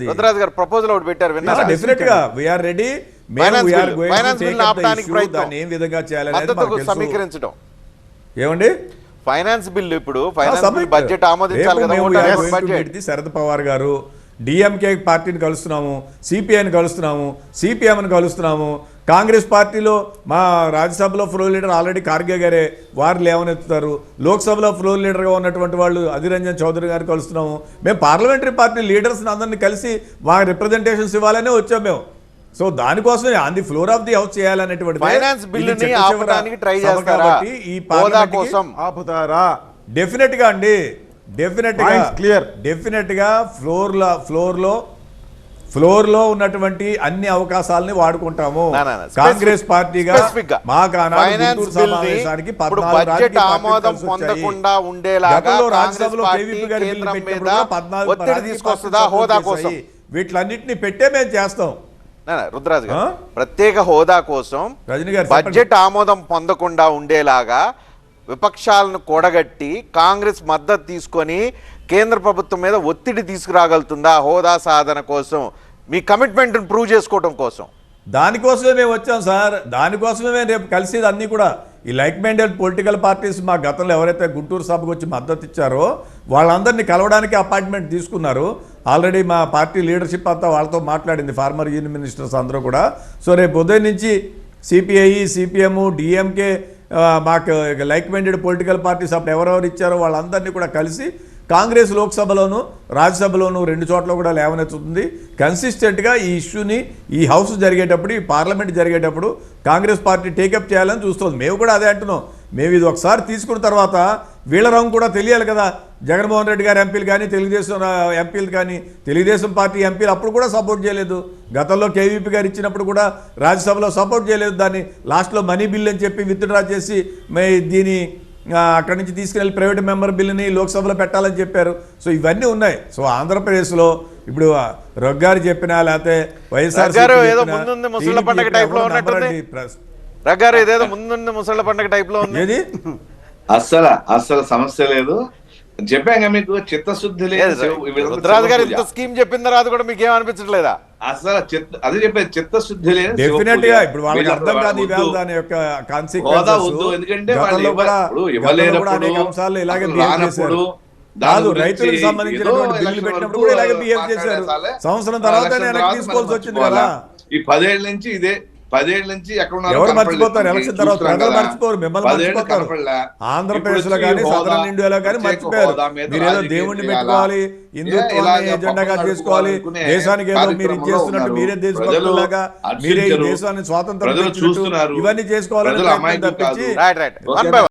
రుద్రరాజు గారు ప్రపోజల్ ఒకటి పెట్టారు విన్నారా? డెఫినెట్ గా we are ready. Finance bill ఆపడానికి ప్రయత్నం, ఏ విధంగా చేయాలి మద్దతు సమీకరించడం. ఏమండి ఫైనాన్స్ బిల్ ఇప్పుడు ఫైనాన్స్ బిల్ బడ్జెట్ ఆమోదించాలి కదా. శరద్ పవార్ గారు డిఎంకే పార్టీని కలుస్తున్నాము, సిపిఐని కలుస్తున్నాము, సిపిఎంని కలుస్తున్నాము. కాంగ్రెస్ పార్టీలో మా రాజ్యసభలో ఫ్లోర్ లీడర్ ఆల్రెడీ ఖార్గే గారే, వారు లేవనెత్తుతారు. లోక్సభలో ఫ్లోర్ లీడర్గా ఉన్నటువంటి వాళ్ళు అధీర్ రంజన్ చౌదరి గారు కలుస్తున్నాము. మేము పార్లమెంటరీ పార్టీ లీడర్స్ని అందరినీ కలిసి మా రిప్రజెంటేషన్స్ ఇవ్వాలనే వచ్చాం మేము. సో దానికోసమే on the floor of the house చేయాలనేటువంటి ఫైనాన్స్ బిల్లుని ఆపడానికి ట్రై చేస్తారా? ఈ పార్లమెంట్ కోసం ఆపుతారా? డెఫినెట్ గా అండి, డెఫినెట్ గా ఫ్లోర్ లో ఉన్నటువంటి అన్ని అవకాశాలని వాడుకుంటాము. కాంగ్రెస్ పార్టీగా సమావేశానికి బడ్జెట్ ఆమోదం పొందకుండా ఉండేలాగా ఒత్తిడి తీసుకొస్తుందా హోదా కోసం? వీటిలన్నింటినీ పెట్టే మేము చేస్తాం. రుద్రరాజు గారు, ప్రత్యేక హోదా కోసం బడ్జెట్ ఆమోదం పొందకుండా ఉండేలాగా విపక్షాలను కూడగట్టి కాంగ్రెస్ మద్దతు తీసుకొని కేంద్ర ప్రభుత్వం మీద ఒత్తిడి తీసుకురాగలుగుతుందా హోదా సాధన కోసం? మీ కమిట్మెంట్ ప్రూవ్ చేసుకోవడం కోసం. దానికోసమే మేము వచ్చాం సార్. దానికోసమే మేము రేపు కలిసేది అన్నీ కూడా ఈ లైక్ మైండెడ్ పొలిటికల్ పార్టీస్ మా గతంలో ఎవరైతే గుంటూరు సభకు వచ్చి మద్దతు ఇచ్చారో వాళ్ళందరినీ కలవడానికి అపాయింట్మెంట్ తీసుకున్నారు. ఆల్రెడీ మా పార్టీ లీడర్షిప్ అంతా వాళ్ళతో మాట్లాడింది, ఫార్మర్ యూనియన్ మినిస్టర్స్ అందరూ కూడా. సో రేపు ఉదయం నుంచి సిపిఐ, సిపిఎం, డిఎంకే, మాకు లైక్ మైండెడ్ పొలిటికల్ పార్టీస్ అప్పుడు ఎవరెవరు ఇచ్చారో వాళ్ళందరినీ కూడా కలిసి కాంగ్రెస్ లోక్సభలోను రాజ్యసభలోను 2 చోట్ల కూడా లేవనెత్తుతుంది. కన్సిస్టెంట్గా ఈ ఇష్యూని ఈ హౌస్ జరిగేటప్పుడు, ఈ పార్లమెంట్ జరిగేటప్పుడు కాంగ్రెస్ పార్టీ టేకప్ చేయాలని చూస్తుంది. మేము కూడా అదే అంటున్నాం. మేము ఇది ఒకసారి తీసుకున్న తర్వాత వీళ్ళ రంగు కూడా తెలియాలి కదా. జగన్మోహన్ రెడ్డి గారు ఎంపీలు కానీ, తెలుగుదేశం ఎంపీలు కానీ, తెలుగుదేశం పార్టీ ఎంపీలు అప్పుడు కూడా సపోర్ట్ చేయలేదు. గతంలో కేవీపీ గారు ఇచ్చినప్పుడు కూడా రాజ్యసభలో సపోర్ట్ చేయలేదు. దాన్ని లాస్ట్లో మనీ బిల్ అని చెప్పి విత్డ్రా చేసి దీని అక్కడి నుంచి తీసుకెళ్ళి ప్రైవేట్ మెంబర్ బిల్లుని లోక్సభలో పెట్టాలని చెప్పారు. సో ఇవన్నీ ఉన్నాయి. సో ఆంధ్రప్రదేశ్లో ఇప్పుడు రగ్గారు చెప్పినా లేకపోతే వైఎస్ఆర్ ఏదో ముందుంది ముసళ్ళ పండుగ టైప్ లో ఉన్నట్టుంది. రగ్గారు ఏదేదో ముందుంది ముసళ్ళ పండుగ టైప్ లో ఉంది. అస్సలు సమస్య లేదు. చెప్పాక మీకు చిత్తశుద్ధి లేదు. రుద్రరాజు గారు ఇంత స్కీమ్ చెప్పిన తర్వాత కూడా మీకు ఏమనిపించట్లేదా? అసలు అదే చెప్పేది, చిత్తశుద్ధి లేదు. డెఫినెట్ గా ఇప్పుడు వాళ్ళకి అర్థం కాదు దాని యొక్క కాన్సిక్వెన్సెస్. ఎందుకంటే అంశాలు ఇలాగే బిహేవ్ చేశారు. కాదు, రైతులకు సంబంధించినటువంటి బిల్లు పెట్టినప్పుడు కూడా ఇలాగే బిహేవ్ చేశారు. సంవత్సరం తర్వాత వెనక్కి తీసుకోవాల్సి వచ్చింది కదా. ఈ 10 ఏళ్ల నుంచి ఇదే. 10 ఏళ్ల నుంచి ఎవరు మర్చిపోతారు? ఎలక్షన్ తర్వాత ప్రజలు మర్చిపోరు, మిమ్మల్ని మర్చిపోతారు. ఆంధ్రప్రదేశ్ లో కానీ సదరన్ ఇండియాలో కానీ మర్చిపోయారు. మీరేదో దేవుణ్ణి పెట్టుకోవాలి, హిందుత్వాన్ని ఎజెండాగా చేసుకోవాలి, దేశానికి ఏదో మీరు చేస్తున్నట్టు, మీరే దేశభక్తులాగా మీరే ఈ దేశాన్ని స్వాతంత్రం ఇవన్నీ చేసుకోవాలని తప్పించి